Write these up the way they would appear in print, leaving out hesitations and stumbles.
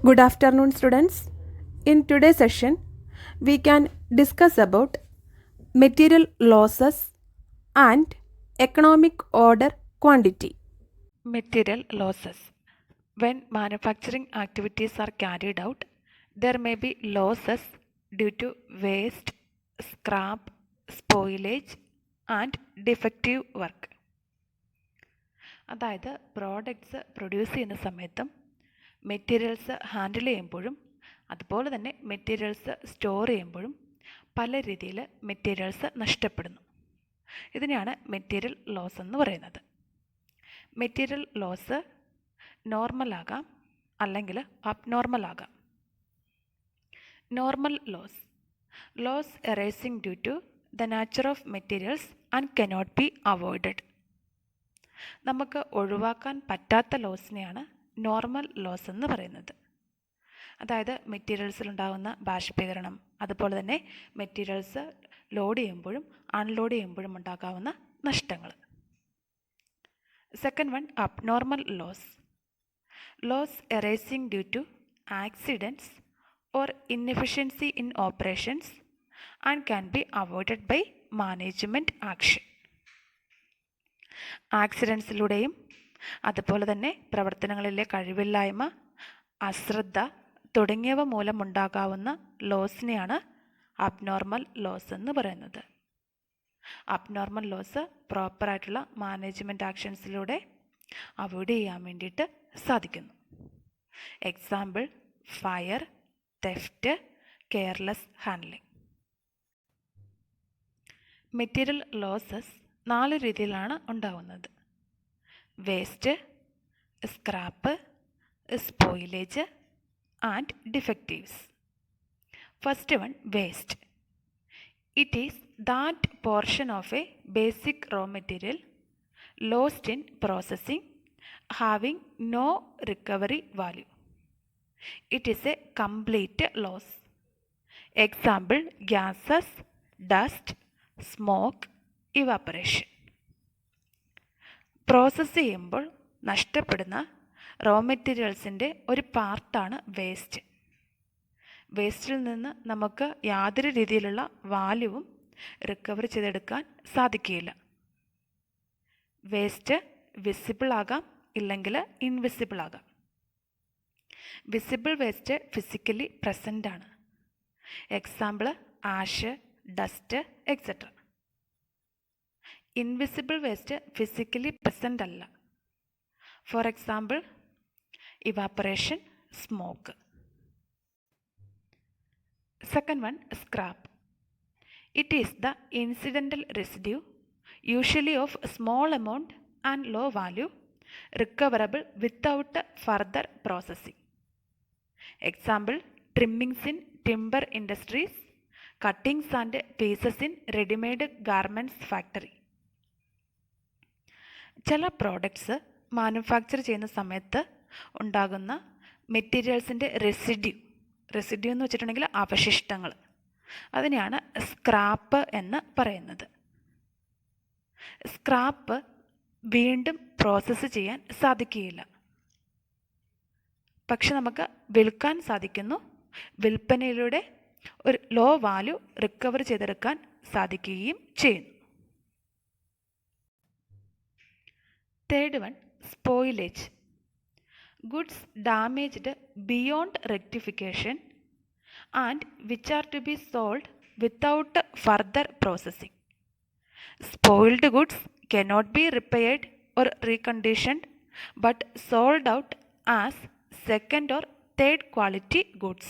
Good afternoon, students. In today's session, we can discuss about material losses and economic order quantity. Material losses. When manufacturing activities are carried out, there may be losses due to waste, scrap, spoilage and defective work. അതായത് products produce ചെയ്യുന്ന സമയത്തും materials handle ചെയ്യുമ്പോഴും അതുപോലെ തന്നെ materials store ചെയ്യുമ്പോഴും പല രീതിയിൽ materials നഷ്ടപ്പെടുന്നു. ഇതിനെയാണ് മെറ്റീരിയൽ ലോസ് എന്ന് പറയുന്നത്. മെറ്റീരിയൽ ലോസ് നോർമൽ ആകാം അല്ലെങ്കിൽ അബ്നോർമൽ ആകാം. Normal loss arising due to the nature of materials and cannot be avoided. നമുക്ക് ഒഴിവാക്കാൻ പറ്റാത്ത ലോസിനെയാണ് നോർമൽ ലോസ് എന്ന് പറയുന്നത്. അതായത് മെറ്റീരിയൽസിലുണ്ടാകുന്ന ബാഷ്പീകരണം, അതുപോലെ തന്നെ മെറ്റീരിയൽസ് ലോഡ് ചെയ്യുമ്പോഴും അൺലോഡ് ചെയ്യുമ്പോഴും ഉണ്ടാകാവുന്ന നഷ്ടങ്ങൾ. Second one, abnormal loss arising due to accidents or inefficiency in operations and can be avoided by management action. ആക്സിഡൻസിലൂടെയും അതുപോലെ തന്നെ പ്രവർത്തനങ്ങളിലെ കഴിവില്ലായ്മ, അശ്രദ്ധ തുടങ്ങിയവ മൂലമുണ്ടാകാവുന്ന ലോസിനെയാണ് അബ്നോർമൽ ലോസ് എന്ന് പറയുന്നത്. അബ്നോർമൽ ലോസ് പ്രോപ്പറായിട്ടുള്ള മാനേജ്മെൻറ്റ് ആക്ഷൻസിലൂടെ അവോയ്ഡ് ചെയ്യാൻ വേണ്ടിയിട്ട് സാധിക്കുന്നു. Example fire, theft, careless handling. Material losses 4 രീതിയിലാണ് ഉണ്ടാകുന്നത്: waste, scrap, spoilage and defectives. First one, waste. It is that portion of a basic raw material lost in processing having no recovery value. It is a complete loss. Example, gases, dust, smoke, evaporation. Process ചെയ്യുമ്പോൾ നഷ്ടപ്പെടുന്ന raw മെറ്റീരിയൽസിൻ്റെ ഒരു പാർട്ടാണ് waste. വേസ്റ്റിൽ നിന്ന് നമുക്ക് യാതൊരു രീതിയിലുള്ള വാല്യൂവും recover ചെയ്തെടുക്കാൻ സാധിക്കുകയില്ല. വേസ്റ്റ് വിസിബിൾ ആകാം, ഇല്ലെങ്കിൽ ഇൻവിസിബിൾ ആകാം. വിസിബിൾ വേസ്റ്റ് ഫിസിക്കലി പ്രസൻ്റ് ആണ്. Example ash, dust etcetera. Invisible waste physically present അല്ല. For example evaporation, smoke. Second one, scrap. It is the incidental residue, usually of small amount and low value, recoverable without further processing. Example, trimmings in timber industries, cuttings and pieces in ready-made garments factory. ചില products manufacture ചെയ്യുന്ന സമയത്ത് ഉണ്ടാകുന്ന മെറ്റീരിയൽസിൻ്റെ residue എന്ന് വെച്ചിട്ടുണ്ടെങ്കിൽ അവശിഷ്ടങ്ങൾ, അതിനെയാണ് scrap എന്ന് പറയുന്നത്. സ്ക്രാപ്പ് വീണ്ടും പ്രോസസ്സ് ചെയ്യാൻ സാധിക്കുകയില്ല, പക്ഷെ നമുക്ക് വിൽക്കാൻ സാധിക്കുന്നു. വിൽപ്പനയിലൂടെ ഒരു ലോ വാല്യൂ റിക്കവർ ചെയ്തെടുക്കാൻ സാധിക്കുകയും ചെയ്യുന്നു. Third one, spoilage. Goods damaged beyond rectification and which are to be sold without further processing. Spoiled goods cannot be repaired or reconditioned but sold out as second or third quality goods.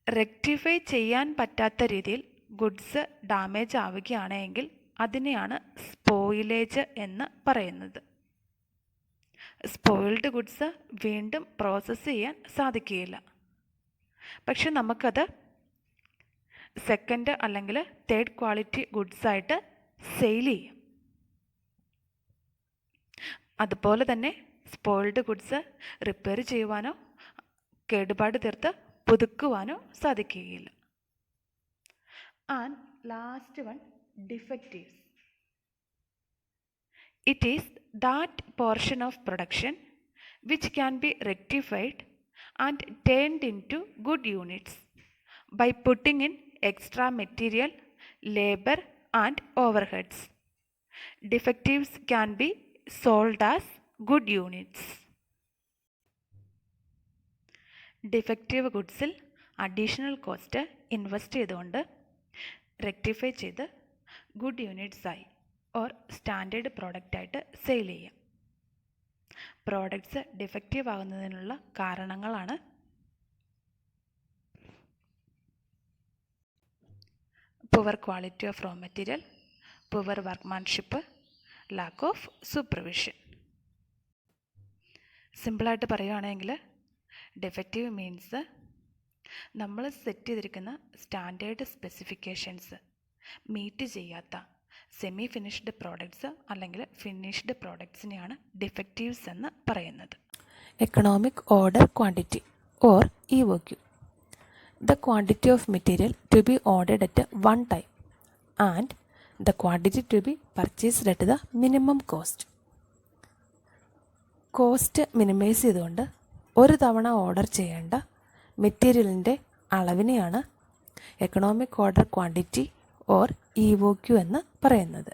Rectify ചെയ്യാൻ പറ്റാത്ത രീതിയിൽ goods damage ആവുകയാണെങ്കിൽ അതിനെയാണ് spoilage എന്ന് പറയുന്നത്. Spoiled goods വീണ്ടും process ചെയ്യാൻ സാധിക്കുകയില്ല, പക്ഷെ നമുക്കത് സെക്കൻഡ് അല്ലെങ്കിൽ തേർഡ് ക്വാളിറ്റി ഗുഡ്സായിട്ട് സെയിൽ ചെയ്യും. അതുപോലെ തന്നെ സ്പോയിൽഡ് ഗുഡ്സ് റിപ്പയർ ചെയ്യുവാനോ കേടുപാട് തീർത്ത് പുതുക്കുവാനോ സാധിക്കുകയില്ല. And last one, defectives. It is that portion of production which can be rectified and turned into good units by putting in extra material, labor and overheads. Defectives can be sold as good units. Defective ഗുഡ്സിൽ additional cost invest ചെയ്തുകൊണ്ട് rectify ചെയ്ത് good യൂണിറ്റ്സായി or standard പ്രോഡക്റ്റായിട്ട് sale ചെയ്യാം. Products defective ആകുന്നതിനുള്ള കാരണങ്ങളാണ് poor quality of raw material, poor workmanship, lack of supervision. സിമ്പിളായിട്ട് പറയുകയാണെങ്കിൽ ഡിഫക്റ്റീവ് മീൻസ് നമ്മൾ സെറ്റ് ചെയ്തിരിക്കുന്ന സ്റ്റാൻഡേർഡ് സ്പെസിഫിക്കേഷൻസ് മീറ്റ് ചെയ്യാത്ത സെമി ഫിനിഷ്ഡ് പ്രോഡക്ട്സ് അല്ലെങ്കിൽ ഫിനിഷ്ഡ് പ്രോഡക്ട്സിനെയാണ് ഡിഫക്റ്റീവ്സ് എന്ന് പറയുന്നത്. Economic order quantity or EOQ. The quantity of material to be ordered at one time and the quantity to be purchased at the minimum cost. Cost minimise ചെയ്തുകൊണ്ട് ഒരു തവണ order ചെയ്യേണ്ട മെറ്റീരിയലിൻ്റെ അളവിനെയാണ് economic order quantity or EOQ എന്ന് പറയുന്നത്.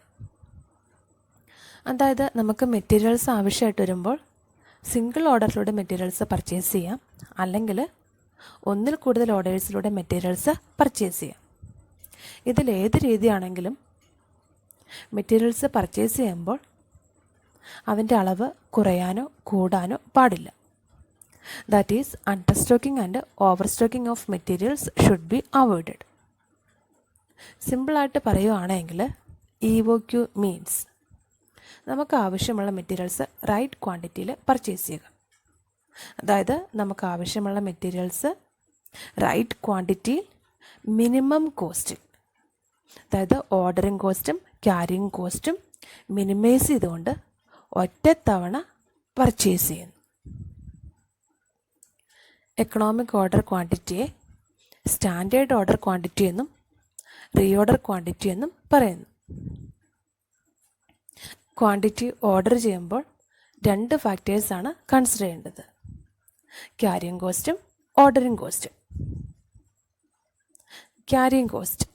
അതായത് നമുക്ക് മെറ്റീരിയൽസ് ആവശ്യമായിട്ട് വരുമ്പോൾ സിംഗിൾ ഓർഡറിലൂടെ മെറ്റീരിയൽസ് പർച്ചേസ് ചെയ്യാം, അല്ലെങ്കിൽ ഒന്നിൽ കൂടുതൽ ഓർഡേഴ്സിലൂടെ മെറ്റീരിയൽസ് പർച്ചേസ് ചെയ്യാം. ഇതിലേത് രീതിയാണെങ്കിലും മെറ്റീരിയൽസ് പർച്ചേസ് ചെയ്യുമ്പോൾ അതിൻ്റെ അളവ് കുറയാനോ കൂടാനോ പാടില്ല. That is understocking and overstocking of materials should be avoided. സിമ്പിളായിട്ട് പറയുകയാണെങ്കിൽ EOQ മീൻസ് നമുക്ക് ആവശ്യമുള്ള മെറ്റീരിയൽസ് റൈറ്റ് ക്വാണ്ടിറ്റിയിൽ പർച്ചേസ് ചെയ്യുക. അതായത് നമുക്ക് ആവശ്യമുള്ള മെറ്റീരിയൽസ് റൈറ്റ് ക്വാണ്ടിറ്റിയിൽ മിനിമം കോസ്റ്റിൽ, അതായത് ഓർഡറിങ് കോസ്റ്റും ക്യാരിങ് കോസ്റ്റും മിനിമൈസ് ചെയ്തുകൊണ്ട് ഒറ്റത്തവണ പർച്ചേസ് ചെയ്യുന്നു. എക്കണോമിക് ഓർഡർ ക്വാണ്ടിറ്റിയെ സ്റ്റാൻഡേർഡ് ഓർഡർ ക്വാണ്ടിറ്റി എന്നും റീഓർഡർ ക്വാണ്ടിറ്റി എന്നും പറയുന്നു. ക്വാണ്ടിറ്റി ഓർഡർ ചെയ്യുമ്പോൾ രണ്ട് ഫാക്ടേഴ്സാണ് കൺസിഡർ ചെയ്യേണ്ടത്: ക്യാരിങ് കോസ്റ്റും ഓർഡറിങ് കോസ്റ്റും. Carrying cost,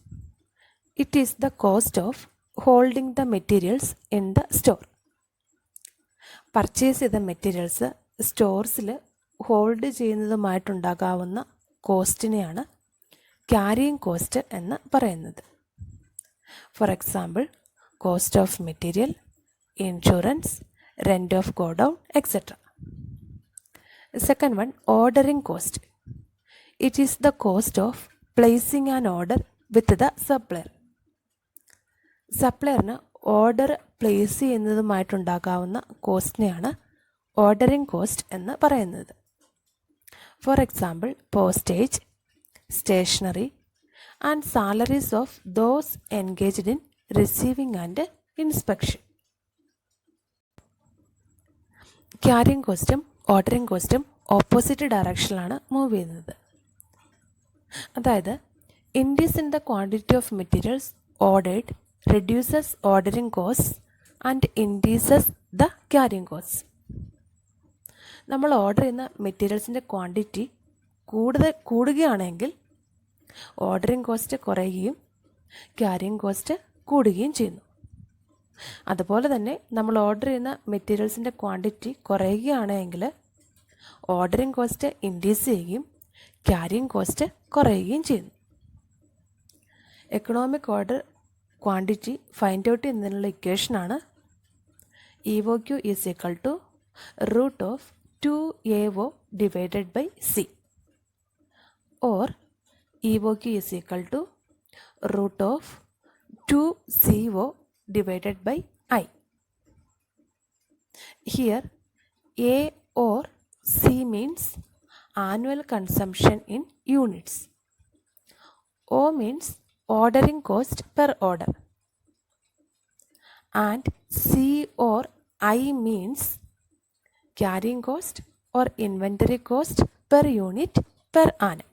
it is the cost of holding the materials in the store. Purchase ചെയ്ത മെറ്റീരിയൽസ് സ്റ്റോർസിൽ ഹോൾഡ് ചെയ്യുന്നതുമായിട്ടുണ്ടാകാവുന്ന കോസ്റ്റിനെയാണ് ക്യാരിയിങ് കോസ്റ്റ് എന്ന് പറയുന്നത്. For example, cost of material, insurance, rent of godown, etc. Second one, ordering cost. It is the cost of placing an order with the supplier. സപ്ലയറിന് order place ചെയ്യുന്നതുമായിട്ടുണ്ടാകാവുന്ന കോസ്റ്റിനെയാണ് ordering cost എന്ന് പറയുന്നത്. For example, postage, stationery and salaries of those engaged in receiving and inspection. Carrying കോസ്റ്റും ordering കോസ്റ്റും opposite ഡയറക്ഷനിലാണ് move ചെയ്യുന്നത്. അതായത് increase in the quantity of materials ordered reduces ordering cost and increases the carrying cost. നമ്മൾ order ചെയ്യുന്ന മെറ്റീരിയൽസിൻ്റെ quantity കൂടുകയാണെങ്കിൽ ordering cost കുറയുകയും ക്യാരിയിങ് കോസ്റ്റ് കൂടുകയും ചെയ്യുന്നു. അതുപോലെ തന്നെ നമ്മൾ ഓർഡർ ചെയ്യുന്ന മെറ്റീരിയൽസിൻ്റെ ക്വാണ്ടിറ്റി കുറയുകയാണെങ്കിൽ ഓർഡറിങ് കോസ്റ്റ് ഇൻക്രീസ് ചെയ്യുകയും ക്യാരിയിങ് കോസ്റ്റ് കുറയുകയും ചെയ്യുന്നു. Economic order quantity find out ചെയ്യുന്നതിനുള്ള ഇക്വേഷനാണ് EOQ is equal to root of 2AO divided by C, or EOQ is equal to root of 2CO divided by I. Here A or C means annual consumption in units. O means ordering cost per order. And C or I means carrying cost or inventory cost per unit per annum.